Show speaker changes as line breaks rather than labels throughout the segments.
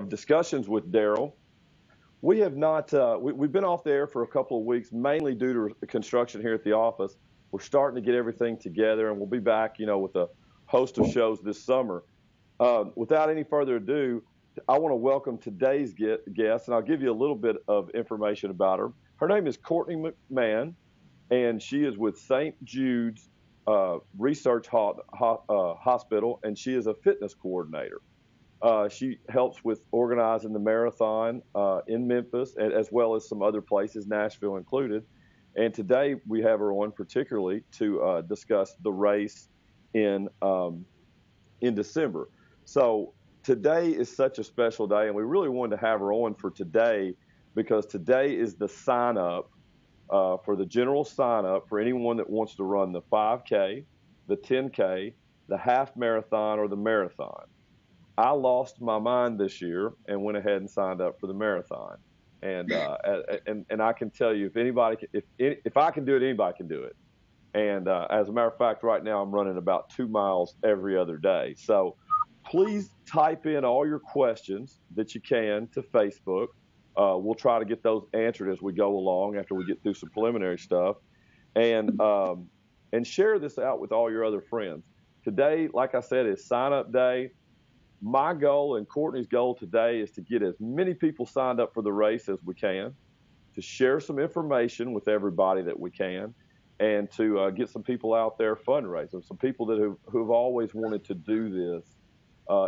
of discussions with Daryl. We have not, we've been off the air for a couple of weeks, mainly due to the construction here at the office. We're starting to get everything together, and we'll be back, with a host of shows this summer. Without any further ado, I want to welcome today's guest, and I'll give you a little bit of information about her. Her name is Courtney McMahon, and she is with St. Jude's Research Hospital, and she is a fitness coordinator. She helps with organizing the marathon in Memphis, as well as some other places, Nashville included. And today we have her on particularly to discuss the race in December. So today is such a special day, and we really wanted to have her on for today because today is the sign-up for the general sign-up for anyone that wants to run the 5K, the 10K, the half marathon, or the marathon. I lost my mind this year and went ahead and signed up for the marathon. And I can tell you, if I can do it, anybody can do it. And as a matter of fact, right now I'm running about 2 miles every other day. So please type in all your questions that you can to Facebook. We'll try to get those answered as we go along after we get through some preliminary stuff, and share this out with all your other friends. Today, like I said, is sign up day. My goal and Courtney's goal today is to get as many people signed up for the race as we can, to share some information with everybody that we can, and to get some people out there fundraising, some people that who've always wanted to do this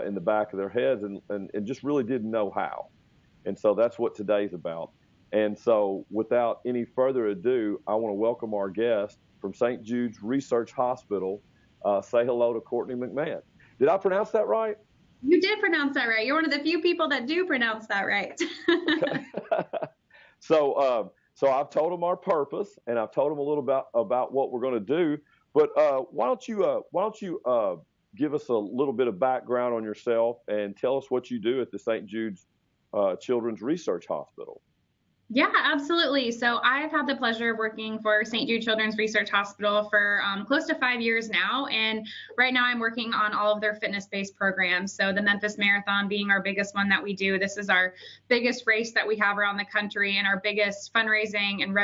in the back of their heads and just really didn't know how. And so that's what today's about. And so without any further ado, I want to welcome our guest from St. Jude's Research Hospital. Say hello to Courtney McMahon. Did I pronounce that right?
You did pronounce that right. You're one of the few people that do pronounce that right.
So I've told them our purpose, and I've told them a little about what we're going to do. But why don't you give us a little bit of background on yourself and tell us what you do at the St. Jude's Children's Research Hospital?
Yeah, absolutely. So I've had the pleasure of working for St. Jude Children's Research Hospital for close to 5 years now. And right now I'm working on all of their fitness-based programs. So the Memphis Marathon being our biggest one that we do. This is our biggest race that we have around the country and our biggest fundraising and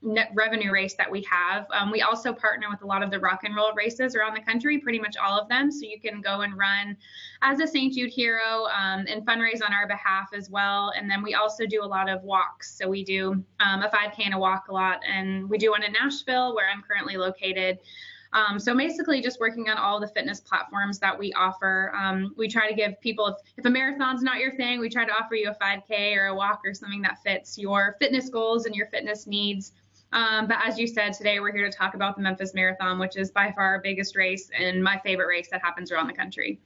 net revenue race that we have. We also partner with a lot of the rock and roll races around the country, pretty much all of them. So you can go and run as a St. Jude hero and fundraise on our behalf as well. And then we also do a lot of walks. So we do a 5K and a walk a lot. And we do one in Nashville, where I'm currently located. So basically just working on all the fitness platforms that we offer. We try to give people, if a marathon's not your thing, we try to offer you a 5K or a walk or something that fits your fitness goals and your fitness needs. But as you said, today we're here to talk about the Memphis Marathon, which is by far our biggest race and my favorite race that happens around the country.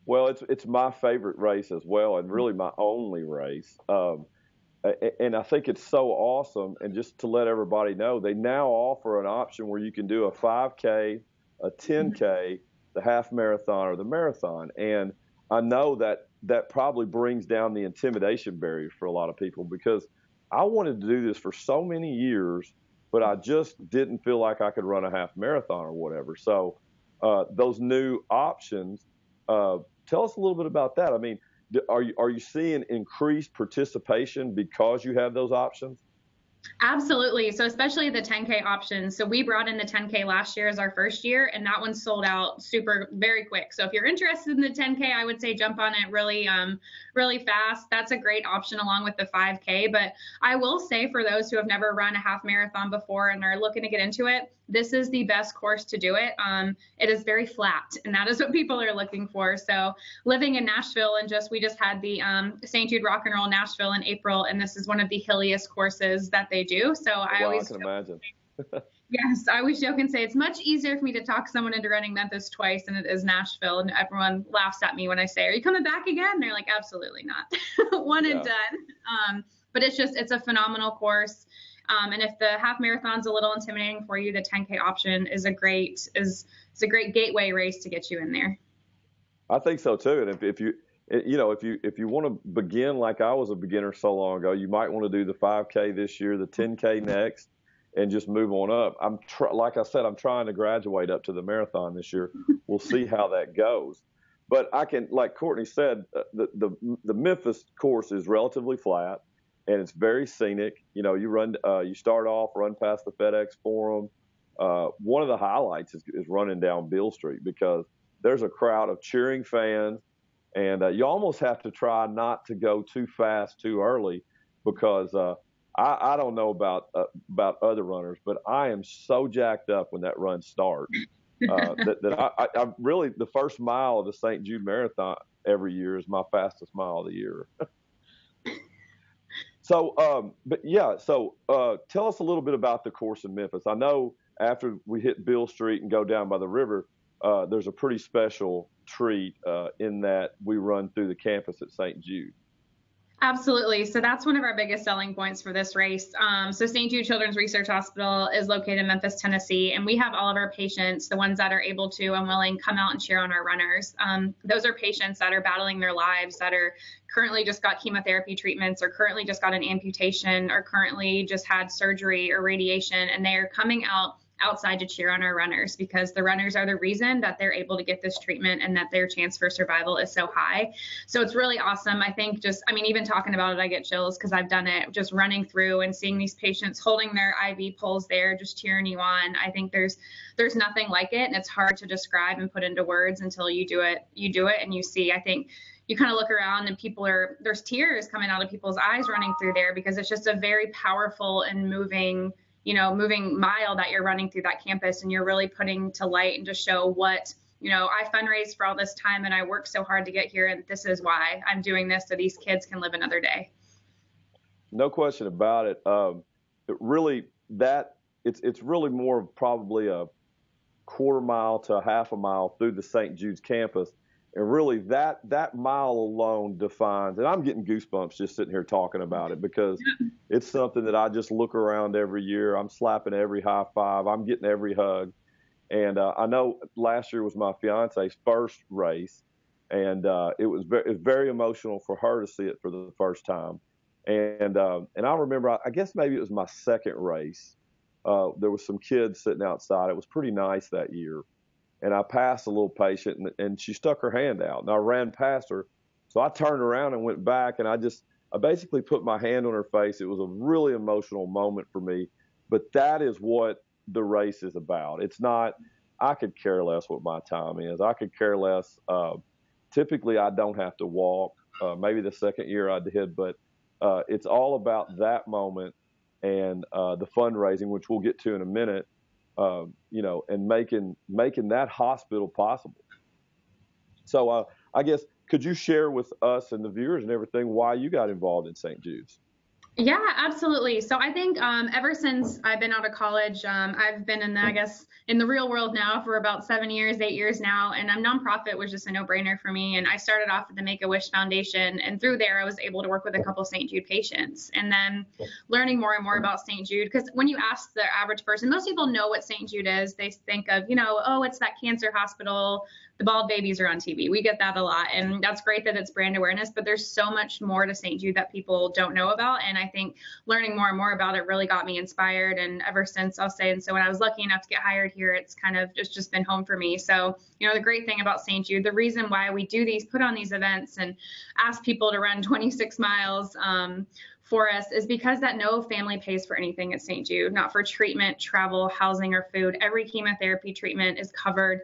Well, it's my favorite race as well, and really my only race. And I think it's so awesome. And just to let everybody know, they now offer an option where you can do a 5K, a 10K, the half marathon, or the marathon. And I know that probably brings down the intimidation barrier for a lot of people, because I wanted to do this for so many years, but I just didn't feel like I could run a half marathon or whatever. So those new options, tell us a little bit about that. I mean, are you seeing increased participation because you have those options?
Absolutely. So especially the 10K options. So we brought in the 10K last year as our first year, and that one sold out very quick. So if you're interested in the 10K, I would say jump on it really fast. That's a great option along with the 5K. But I will say, for those who have never run a half marathon before and are looking to get into it, this is the best course to do it. It is very flat, and that is what people are looking for. So living in Nashville, and we just had the St. Jude Rock and Roll Nashville in April, and this is one of the hilliest courses that they do. So I
can imagine.
Yes, I always joke and say it's much easier for me to talk someone into running Memphis twice than it is Nashville. And everyone laughs at me when I say, "Are you coming back again?" And they're like, "Absolutely not." One and done. But it's a phenomenal course. And if the half marathon's a little intimidating for you, the 10K option is a great gateway race to get you in there.
I think so too. And if you want to begin like I was a beginner so long ago, you might want to do the 5K this year, the 10K next, and just move on up. Like I said, I'm trying to graduate up to the marathon this year. We'll see how that goes. But I can, like Courtney said, the Memphis course is relatively flat, and it's very scenic. You know, you start off, run past the FedEx Forum. One of the highlights is running down Beale Street because there's a crowd of cheering fans, and you almost have to try not to go too fast too early because I don't know about other runners, but I am so jacked up when that run starts. I really, the first mile of the St. Jude Marathon every year is my fastest mile of the year. So tell us a little bit about the course in Memphis. I know after we hit Beale Street and go down by the river, there's a pretty special treat in that we run through the campus at St. Jude.
Absolutely. So that's one of our biggest selling points for this race. So St. Jude Children's Research Hospital is located in Memphis, Tennessee, and we have all of our patients, the ones that are able to and willing, come out and cheer on our runners. Those are patients that are battling their lives, that are currently just got chemotherapy treatments or currently just got an amputation or currently just had surgery or radiation, and they are coming outside to cheer on our runners because the runners are the reason that they're able to get this treatment and that their chance for survival is so high. So it's really awesome. I think even talking about it, I get chills because I've done it, just running through and seeing these patients holding their IV poles there, just cheering you on. I think there's nothing like it, and it's hard to describe and put into words until you do it and you see. I think you kind of look around and there's tears coming out of people's eyes running through there because it's just a very powerful and moving mile that you're running through that campus, and you're really putting to light and to show what, I fundraised for all this time and I worked so hard to get here, and this is why I'm doing this so these kids can live another day.
No question about it. It's really more of probably a quarter mile to a half a mile through the St. Jude's campus. And really that mile alone defines, and I'm getting goosebumps just sitting here talking about it because it's something that I just look around every year. I'm slapping every high five. I'm getting every hug. And I know last year was my fiance's first race, and it was very emotional for her to see it for the first time. And I remember, I guess maybe it was my second race. There was some kids sitting outside. It was pretty nice that year. And I passed a little patient, and she stuck her hand out, and I ran past her. So I turned around and went back, and I basically put my hand on her face. It was a really emotional moment for me, but that is what the race is about. It's not, I could care less what my time is. I could care less. Typically, I don't have to walk. Maybe the second year I did, but it's all about that moment and the fundraising, which we'll get to in a minute. And making that hospital possible. So I guess, could you share with us and the viewers and everything why you got involved in St. Jude's?
Yeah, absolutely. So I think ever since I've been out of college, I've been in the real world now for about 8 years now, and nonprofit was just a no-brainer for me. And I started off at the Make-A-Wish Foundation, and through there I was able to work with a couple St. Jude patients, and then learning more and more about St. Jude, because when you ask the average person, most people know what St. Jude is. They think of, oh, it's that cancer hospital. The bald babies are on TV. We get that a lot, and that's great that it's brand awareness, but there's so much more to St. Jude that people don't know about, and I think learning more and more about it really got me inspired, and ever since, I'll say, and so when I was lucky enough to get hired here, it's kind of just been home for me. So, the great thing about St. Jude, the reason why we put on these events and ask people to run 26 miles for us is because that no family pays for anything at St. Jude, not for treatment, travel, housing, or food. Every chemotherapy treatment is covered.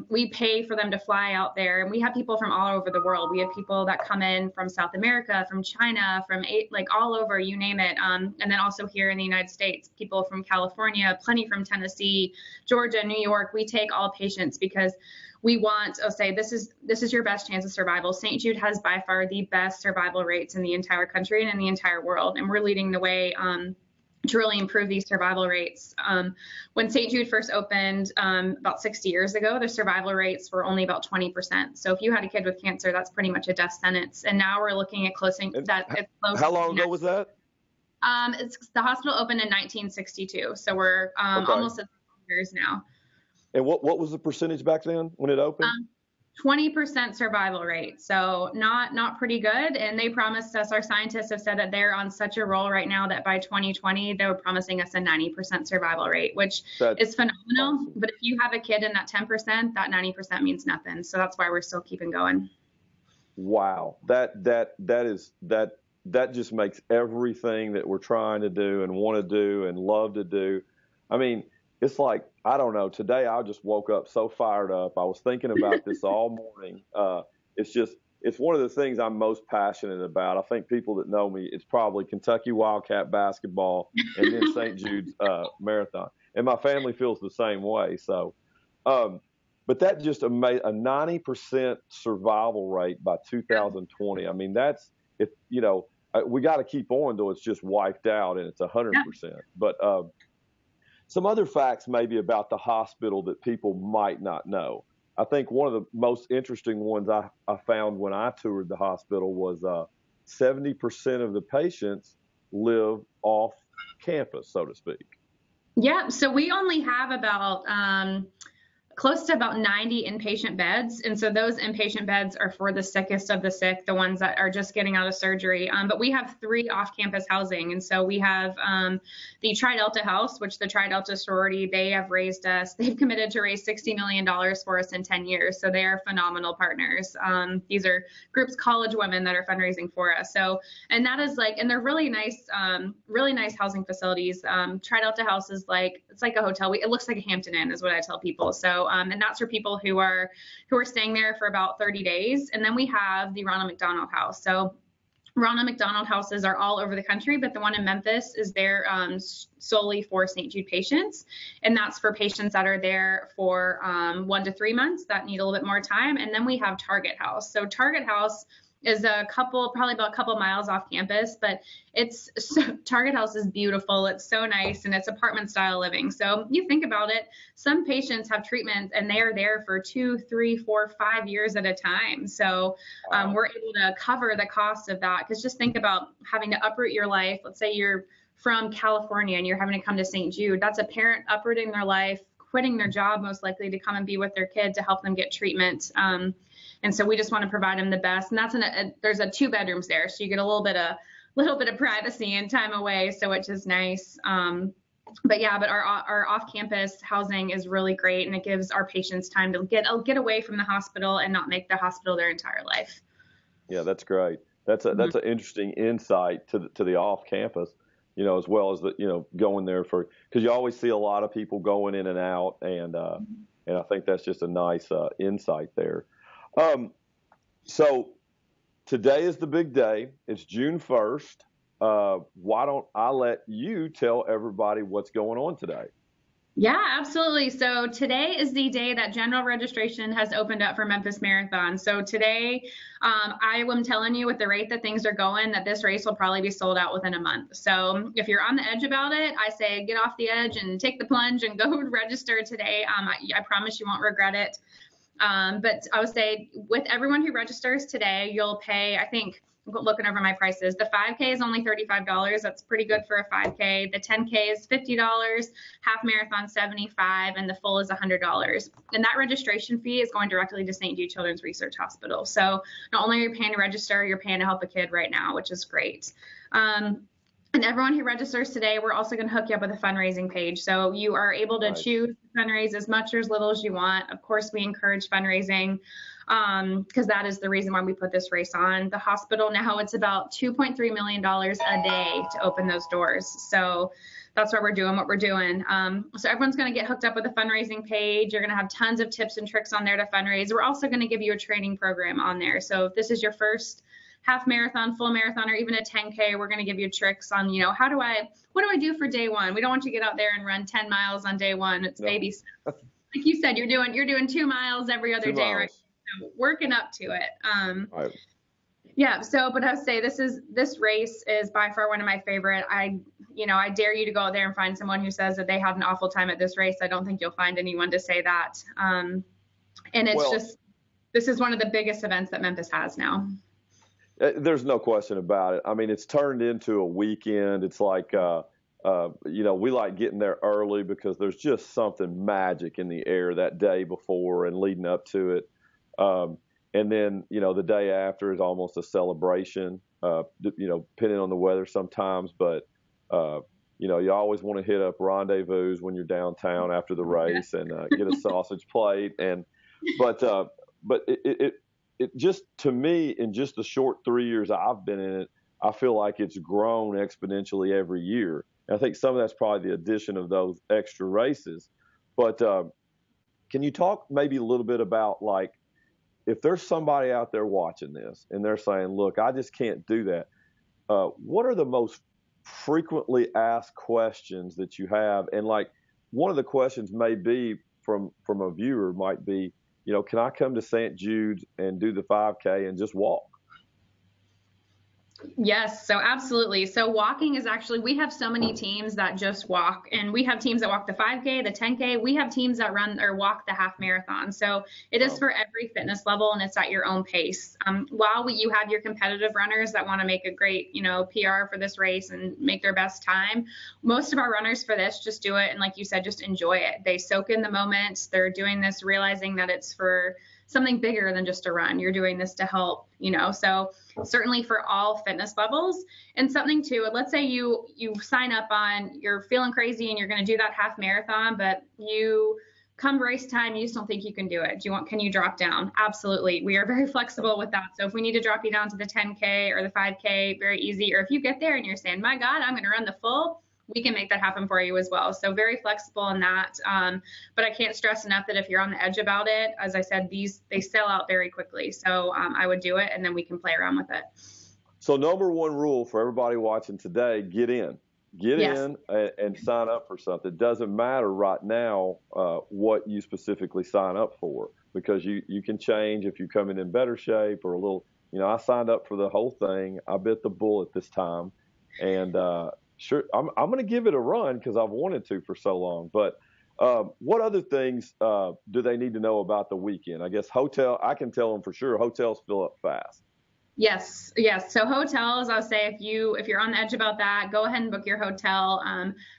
We pay for them to fly out there, and we have people from all over the world. We have people that come in from South America, from China, from all over, you name it. And then also here in the United States, people from California, plenty from Tennessee, Georgia, New York. We take all patients because we want, this is your best chance of survival. St. Jude has by far the best survival rates in the entire country and in the entire world, and we're leading the way to really improve these survival rates. When St. Jude first opened about 60 years ago, the survival rates were only about 20%. So if you had a kid with cancer, that's pretty much a death sentence. And now we're looking at closing that. It's close.
How long ago was that?
The hospital opened in 1962, so we're almost at 30 years now.
And what was the percentage back then when it opened?
20% survival rate. So not pretty good. And they promised us, our scientists have said that they're on such a roll right now that by 2020, they were promising us a 90% survival rate, which is phenomenal.
Awesome.
But if you have a kid in that 10%, that 90% means nothing. So that's why we're still keeping going.
Wow. That just makes everything that we're trying to do and want to do and love to do. I mean, it's like, I don't know, today I just woke up so fired up. I was thinking about this all morning. It's one of the things I'm most passionate about. I think people that know me, it's probably Kentucky Wildcat basketball and then St. Jude's Marathon. And my family feels the same way. So, but that just a 90% survival rate by 2020. I mean, that's, if you know, we got to keep on till it's just wiped out and it's 100%. But some other facts maybe about the hospital that people might not know. I think one of the most interesting ones I found when I toured the hospital was 70% of the patients live off campus, so to speak.
Yeah, so we only have about close to about 90 inpatient beds. And so those inpatient beds are for the sickest of the sick, the ones that are just getting out of surgery. But we have 3 off-campus housing. And so we have the Tri Delta House, which the Tri Delta sorority, they've committed to raise $60 million for us in 10 years. So they are phenomenal partners. These are groups, college women that are fundraising for us. So, and that is like, and they're really nice housing facilities. Tri Delta House is like, it's like a hotel. It looks like a Hampton Inn is what I tell people. So, and that's for people who are staying there for about 30 days. And then we have the Ronald McDonald House. So Ronald McDonald houses are all over the country, but the one in Memphis is there solely for St. Jude patients. And that's for patients that are there for 1 to 3 months that need a little bit more time. And then we have Target House. So Target House is probably about a couple miles off campus, but Target House is beautiful. It's so nice, and it's apartment style living. So you think about it, some patients have treatments and they are there for 2, 3, 4, 5 years at a time. So we're able to cover the cost of that, because just think about having to uproot your life. Let's say you're from California and you're having to come to St. Jude. That's a parent uprooting their life, quitting their job most likely to come and be with their kid to help them get treatment. And so we just want to provide them the best. And that's there's 2 bedrooms there, so you get a little bit of privacy and time away, so which is nice. But our off-campus housing is really great, and it gives our patients time to get away from the hospital and not make the hospital their entire life. Yeah,
that's great. That's an interesting insight to the off-campus, as well as going there because you always see a lot of people going in and out, and I think that's just a nice insight there. So today is the big day. It's June 1st. Why don't I let you tell everybody what's going on today?
Yeah, absolutely. So today is the day that general registration has opened up for Memphis Marathon. So today, I am telling you with the rate that things are going, that this race will probably be sold out within a month. So if you're on the edge about it, I say get off the edge and take the plunge and go register today. I promise you won't regret it. But I would say with everyone who registers today, you'll pay, I think, looking over my prices, the 5K is only $35. That's pretty good for a 5K. The 10K is $50, half marathon $75, and the full is $100. And that registration fee is going directly to St. Jude Children's Research Hospital. So not only are you paying to register, you're paying to help a kid right now, which is great. And everyone who registers today, we're also going to hook you up with a fundraising page. So you are able to choose to fundraise as much or as little as you want. Of course, we encourage fundraising because that is the reason why we put this race on. The hospital now, it's about $2.3 million a day to open those doors. So that's why we're doing what we're doing. So everyone's going to get hooked up with a fundraising page. You're going to have tons of tips and tricks on there to fundraise. We're also going to give you a training program on there. So if this is your first half marathon, full marathon, or even a 10K, we're going to give you tricks on, what do I do for day one? We don't want you to get out there and run 10 miles on day one. It's baby stuff. Like you said, you're doing 2 miles every other day, right? So working up to it.
Right.
Yeah. So, but I would say this race is by far one of my favorite. I dare you to go out there and find someone who says that they had an awful time at this race. I don't think you'll find anyone to say that. And it's this is one of the biggest events that Memphis has now.
There's no question about it. I mean, it's turned into a weekend. It's like, we like getting there early because there's just something magic in the air that day before and leading up to it. And then, the day after is almost a celebration, depending on the weather sometimes. But, you always want to hit up Rendezvous when you're downtown after the race and get a sausage plate. But it just, to me, in just the short 3 years I've been in it, I feel like it's grown exponentially every year. And I think some of that's probably the addition of those extra races. But can you talk maybe a little bit about, like, if there's somebody out there watching this and they're saying, look, I just can't do that. What are the most frequently asked questions that you have? And, like, one of the questions may be from a viewer might be, can I come to St. Jude's and do the 5K and just walk?
Yes, so absolutely. So walking is actually, we have so many teams that just walk, and we have teams that walk the 5K, the 10K. We have teams that run or walk the half marathon. So it is for every fitness level, and it's at your own pace. While you have your competitive runners that want to make a great, PR for this race and make their best time, most of our runners for this just do it. And like you said, just enjoy it. They soak in the moment. They're doing this realizing that it's for something bigger than just a run. You're doing this to help, so certainly for all fitness levels. And something too, let's say you sign up you're feeling crazy and you're going to do that half marathon, but you come race time, you just don't think you can do it. Can you drop down? Absolutely. We are very flexible with that. So if we need to drop you down to the 10K or the 5K, very easy. Or if you get there and you're saying, my God, I'm going to run the full, we can make that happen for you as well. So very flexible in that. But I can't stress enough that if you're on the edge about it, as I said, they sell out very quickly. So I would do it, and then we can play around with it.
So number one rule for everybody watching today, get in. Get in and sign up for something. It doesn't matter right now what you specifically sign up for, because you can change if you come in better shape or a little, I signed up for the whole thing. I bit the bullet this time. And sure, I'm going to give it a run because I've wanted to for so long. But what other things do they need to know about the weekend? I guess I can tell them for sure, hotels fill up fast.
Yes. So hotels, I'll say if you're on the edge about that, go ahead and book your hotel.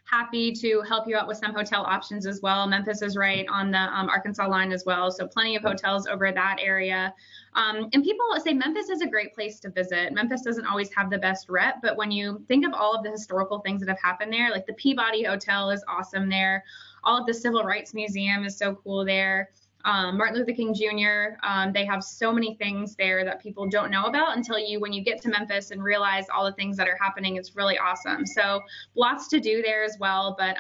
Happy to help you out with some hotel options as well. Memphis is right on the Arkansas line as well. So plenty of hotels over that area. And people say Memphis is a great place to visit. Memphis doesn't always have the best rep, but when you think of all of the historical things that have happened there, like the Peabody Hotel is awesome there. All of the Civil Rights Museum is so cool there. Martin Luther King Jr., they have so many things there that people don't know about until when you get to Memphis and realize all the things that are happening. It's really awesome. So lots to do there as well. But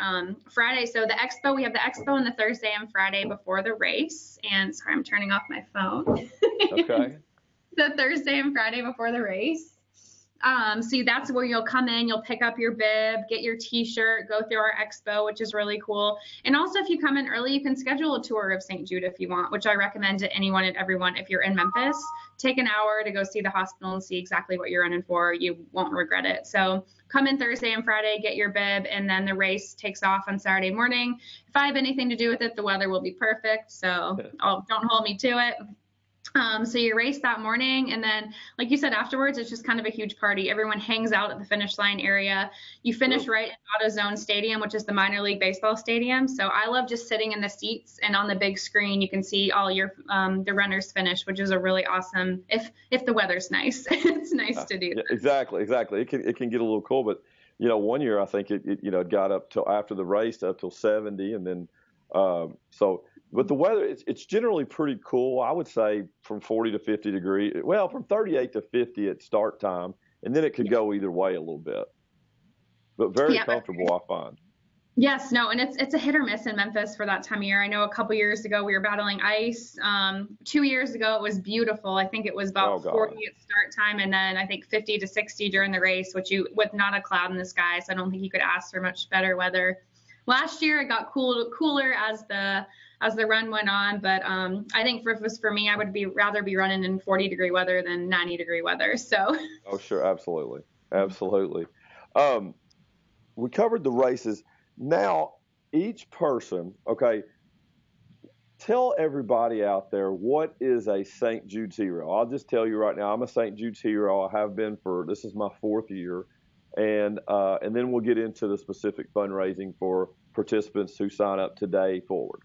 Friday, so the expo, we have the expo on the Thursday and Friday before the race. And sorry, I'm turning off my phone.
Okay.
The Thursday and Friday before the race. So that's where you'll come in, you'll pick up your bib, get your t-shirt, go through our expo, which is really cool. And also if you come in early, you can schedule a tour of St. Jude if you want, which I recommend to anyone and everyone. If you're in Memphis, take an hour to go see the hospital and see exactly what you're running for. You won't regret it. So come in Thursday and Friday, get your bib, and then the race takes off on Saturday morning. If I have anything to do with it, the weather will be perfect. So don't hold me to it. So you race that morning, and then, like you said, afterwards, it's just kind of a huge party. Everyone hangs out at the finish line area. You finish right in AutoZone Stadium, which is the minor league baseball stadium. So I love just sitting in the seats, and on the big screen, you can see all your the runners finish, which is a really awesome. If the weather's nice, it's nice to do that.
Exactly. It can get a little cool, but one year I think it got up till after the race up till 70, and then But the weather, it's generally pretty cool. I would say from 40 to 50 degrees. Well, from 38 to 50 at start time, and then it could go either way a little bit. But very comfortable, I find.
Yes, no, and it's a hit or miss in Memphis for that time of year. I know a couple years ago we were battling ice. 2 years ago it was beautiful. I think it was about 40 at start time, and then I think 50 to 60 during the race, with not a cloud in the sky. So I don't think you could ask for much better weather. Last year it got cooler as the run went on, but I think for me, I would rather be running in 40-degree weather than 90-degree weather. So. Oh,
sure, absolutely. We covered the races. Now, each person, okay, tell everybody out there, what is a St. Jude's hero? I'll just tell you right now, I'm a St. Jude's hero. I have been this is my 4th year. And then we'll get into the specific fundraising for participants who sign up today forward.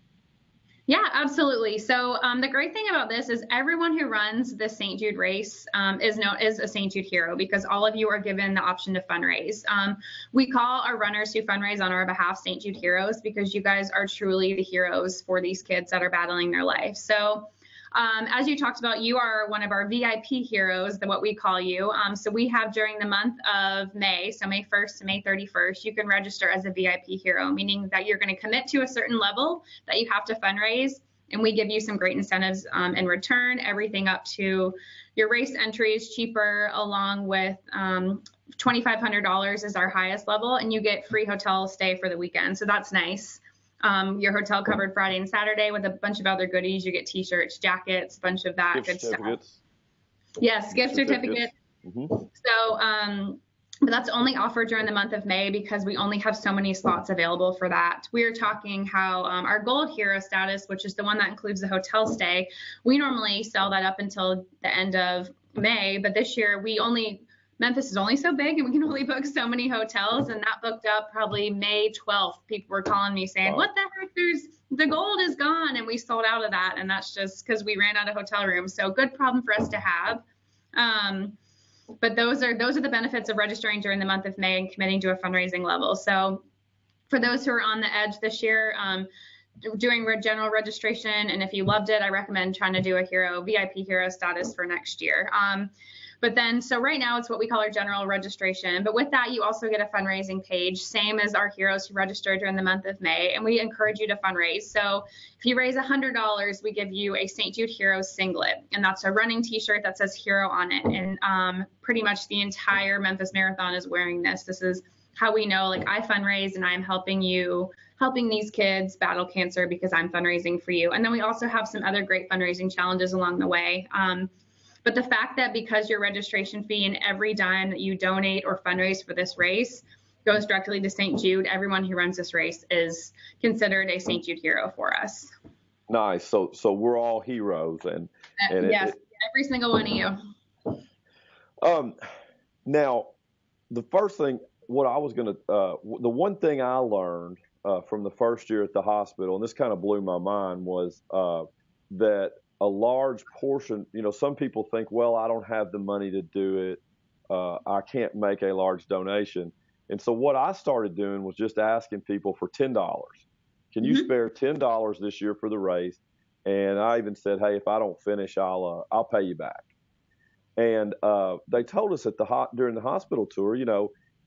Yeah, absolutely. So the great thing about this is everyone who runs the St. Jude race is known as a St. Jude hero because all of you are given the option to fundraise. We call our runners who fundraise on our behalf St. Jude heroes because you guys are truly the heroes for these kids that are battling their life. So as you talked about, you are one of our VIP heroes, what we call you. So we have during the month of May, so May 1st to May 31st, you can register as a VIP hero, meaning that you're going to commit to a certain level that you have to fundraise. And we give you some great incentives in return, everything up to your race entry is cheaper, along with $2,500 is our highest level, and you get free hotel stay for the weekend. So that's nice. Your hotel covered Friday and Saturday with a bunch of other goodies. You get T-shirts, jackets, a bunch of that good stuff. Yes, gift certificates. Mm-hmm. So, but that's only offered during the month of May because we only have so many slots available for that. We are talking how our gold hero status, which is the one that includes the hotel stay, we normally sell that up until the end of May, but this year Memphis is only so big and we can only book so many hotels, and that booked up probably May 12th. People were calling me saying, what the heck, the gold is gone, and we sold out of that, and that's just because we ran out of hotel rooms. So good problem for us to have. But those are the benefits of registering during the month of May and committing to a fundraising level. So for those who are on the edge this year, doing general registration, and if you loved it, I recommend trying to do a VIP hero status for next year. But then, so right now it's what we call our general registration. But with that, you also get a fundraising page, same as our heroes who register during the month of May. And we encourage you to fundraise. So if you raise $100, we give you a St. Jude Heroes singlet. And that's a running T-shirt that says hero on it. And pretty much the entire Memphis Marathon is wearing this. This is how we know, like, I fundraise and I'm helping these kids battle cancer because I'm fundraising for you. And then we also have some other great fundraising challenges along the way. But the fact that because your registration fee and every dime that you donate or fundraise for this race goes directly to St. Jude, everyone who runs this race is considered a St. Jude hero for us.
Nice. So we're all heroes, and
yes, every single one of
you. Now, the first thing, the one thing I learned from the first year at the hospital, and this kind of blew my mind, was that a large portion, some people think, well, I don't have the money to do it. I can't make a large donation. And so what I started doing was just asking people for $10. Can you spare $10 this year for the race? And I even said, hey, if I don't finish, I'll pay you back. And they told us during the hospital tour,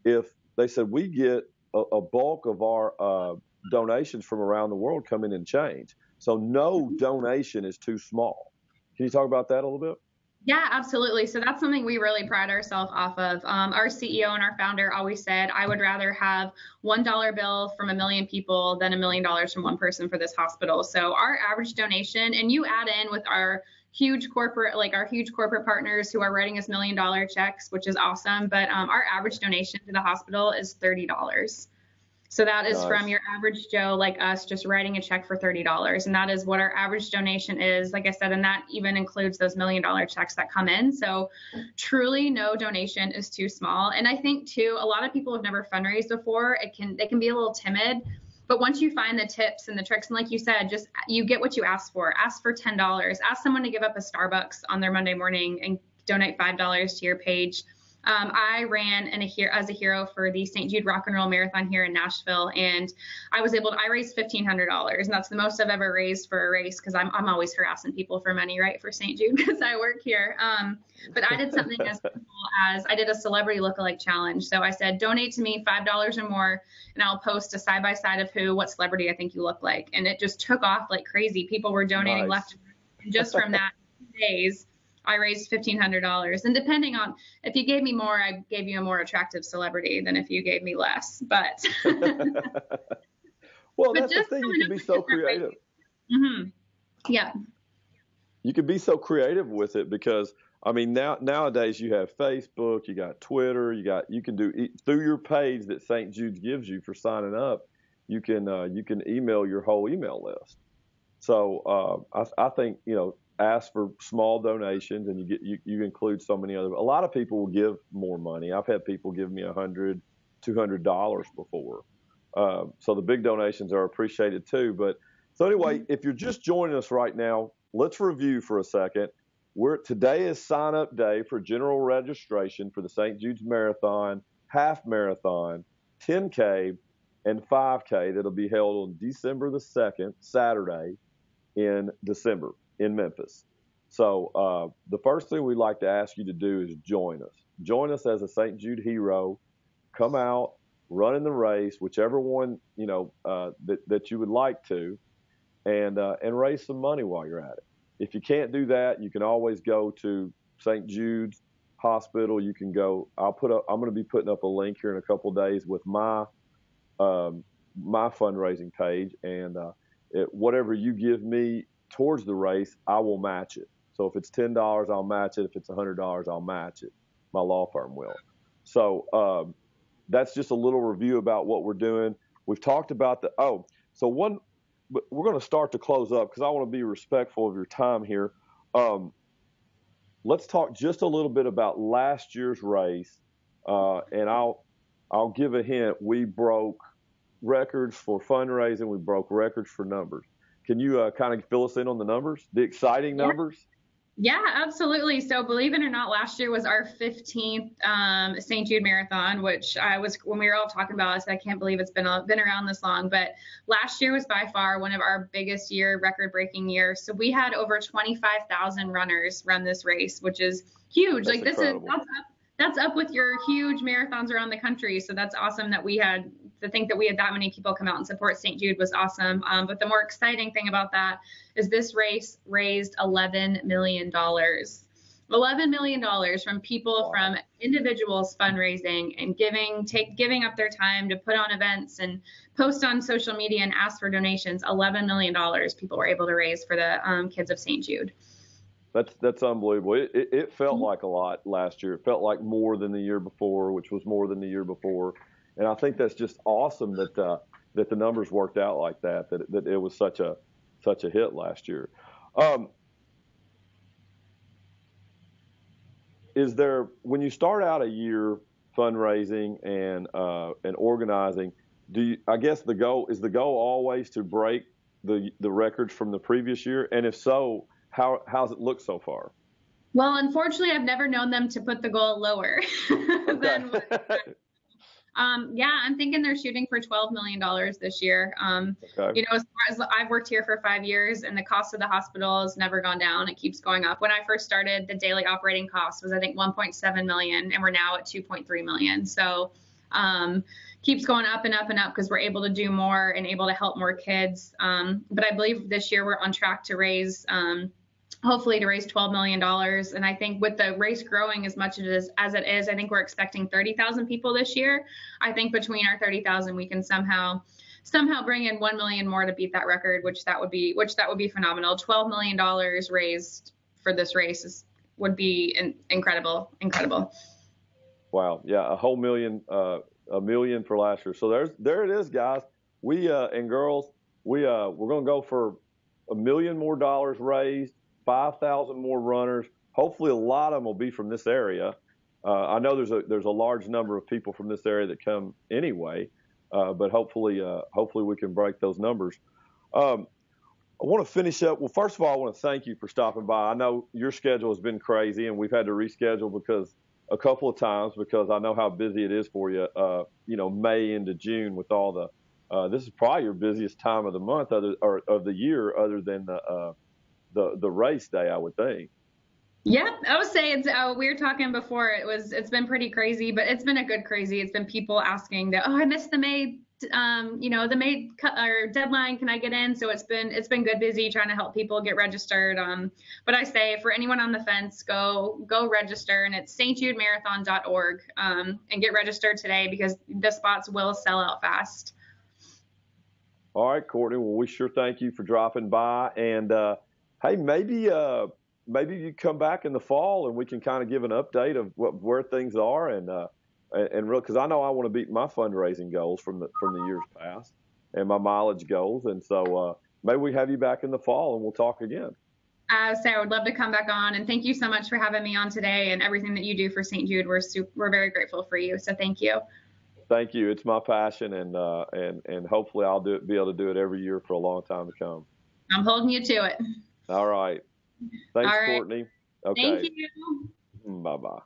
if they said we get a bulk of our donations from around the world come in and change. So no donation is too small. Can you talk about that a little bit?
Yeah, absolutely. So that's something we really pride ourselves off of. Our CEO and our founder always said, I would rather have $1 bill from 1 million people than $1 million from one person for this hospital. So our average donation, and you add in with our huge corporate partners who are writing us $1 million checks, which is awesome. But our average donation to the hospital is $30. So that is from your average Joe like us just writing a check for $30. And that is what our average donation is, like I said, and that even includes those $1 million checks that come in. So truly no donation is too small. And I think too, a lot of people have never fundraised before. They can be a little timid, but once you find the tips and the tricks, and like you said, just you get what you ask for. Ask for $10. Ask someone to give up a Starbucks on their Monday morning and donate $5 to your page. I ran as a hero for the St. Jude Rock and Roll Marathon here in Nashville, and I raised $1,500, and that's the most I've ever raised for a race because I'm always harassing people for money, right, for St. Jude because I work here. But I did something as simple as I did a celebrity lookalike challenge. So I said, donate to me $5 or more, and I'll post a side-by-side of what celebrity I think you look like. And it just took off like crazy. People were donating left and right. And just from that 2 days, I raised $1,500. And depending on, if you gave me more, I gave you a more attractive celebrity than if you gave me less. But
well, that's the thing. You can be so creative.
Mm-hmm. Yeah.
You can be so creative with it because, I mean, nowadays you have Facebook, you got Twitter, you can do through your page that St. Jude gives you for signing up. You can email your whole email list. So I think, ask for small donations, and you include so many other. A lot of people will give more money. I've had people give me $100, $200 before. So the big donations are appreciated too. But So anyway, if you're just joining us right now, let's review for a second. Today is sign-up day for general registration for the St. Jude's Marathon, Half Marathon, 10K, and 5K that'll be held on December the 2nd, Saturday in December in Memphis. So the first thing we'd like to ask you to do is join us. Join us as a St. Jude hero. Come out, run in the race, whichever one that you would like to, and raise some money while you're at it. If you can't do that, you can always go to St. Jude's Hospital. You can go. I'm going to be putting up a link here in a couple of days with my fundraising page, and whatever you give me towards the race, I will match it. So if it's $10, I'll match it. If it's $100, I'll match it. My law firm will. So that's just a little review about what we're doing. We've talked about but we're going to start to close up because I want to be respectful of your time here. Let's talk just a little bit about last year's race, and I'll give a hint. We broke records for fundraising. We broke records for numbers. Can you kind of fill us in on the numbers, the exciting numbers?
Yeah, absolutely. So believe it or not, last year was our 15th St. Jude Marathon, which when we were all talking about it, I said, I can't believe it's been around this long. But last year was by far one of our biggest record-breaking years. So we had over 25,000 runners run this race, which is huge.
That's incredible.
That's up with your huge marathons around the country. So that's awesome that to think that we had that many people come out and support St. Jude was awesome. But the more exciting thing about that is this race raised $11 million. $11 million from people, from individuals fundraising and giving up their time to put on events and post on social media and ask for donations. $11 million people were able to raise for the kids of St. Jude.
That's unbelievable. It felt like a lot last year. It felt like more than the year before, which was more than the year before. And I think that's just awesome that the numbers worked out like that it was such a hit last year. Is there, when you start out a year fundraising and organizing, is the goal always to break the records from the previous year? And if so, how's it look so far?
Well, unfortunately, I've never known them to put the goal lower than I'm thinking they're shooting for $12 million this year. Okay. As far as I've worked here for 5 years, and the cost of the hospital has never gone down. It keeps going up. When I first started, the daily operating cost was, I think, $1.7 million, and we're now at $2.3 million. So keeps going up and up and up because we're able to do more and able to help more kids. But I believe this year we're on track to raise hopefully to raise $12 million. And I think with the race growing as much as it is, I think we're expecting 30,000 people this year. I think between our 30,000, we can somehow bring in 1 million more to beat that record, which that would be phenomenal. $12 million raised for this race would be incredible.
Wow. Yeah. A whole million, $1 million for last year. So there it is, guys. We, and girls, we're going to go for $1 million more raised. 5,000 more runners. Hopefully, a lot of them will be from this area. I know there's a large number of people from this area that come anyway, but hopefully we can break those numbers. I want to finish up. Well, first of all, I want to thank you for stopping by. I know your schedule has been crazy, and we've had to reschedule a couple of times because I know how busy it is for you. May into June with all the. This is probably your busiest time of the month, or of the year, other than the race day, I would think.
Yeah, I would say it's. We were talking before. It's been pretty crazy, but it's been a good crazy. It's been people asking that. Oh, I missed the May. The May deadline. Can I get in? So it's been good, busy trying to help people get registered. But I say for anyone on the fence, go register, and it's stjudemarathon.org. And get registered today because the spots will sell out fast.
All right, Courtney. Well, we sure thank you for dropping by, and hey, maybe you come back in the fall and we can kind of give an update of where things are and real, because I know I want to beat my fundraising goals from the years past and my mileage goals, and so maybe we have you back in the fall and we'll talk again.
I would love to come back on, and thank you so much for having me on today and everything that you do for St. Jude. We're very grateful for you, so thank you.
Thank you. It's my passion, and hopefully I'll be able to do it every year for a long time to come.
I'm holding you to it.
All right. Thanks,
All right.
Courtney. Okay.
Thank you.
Bye-bye.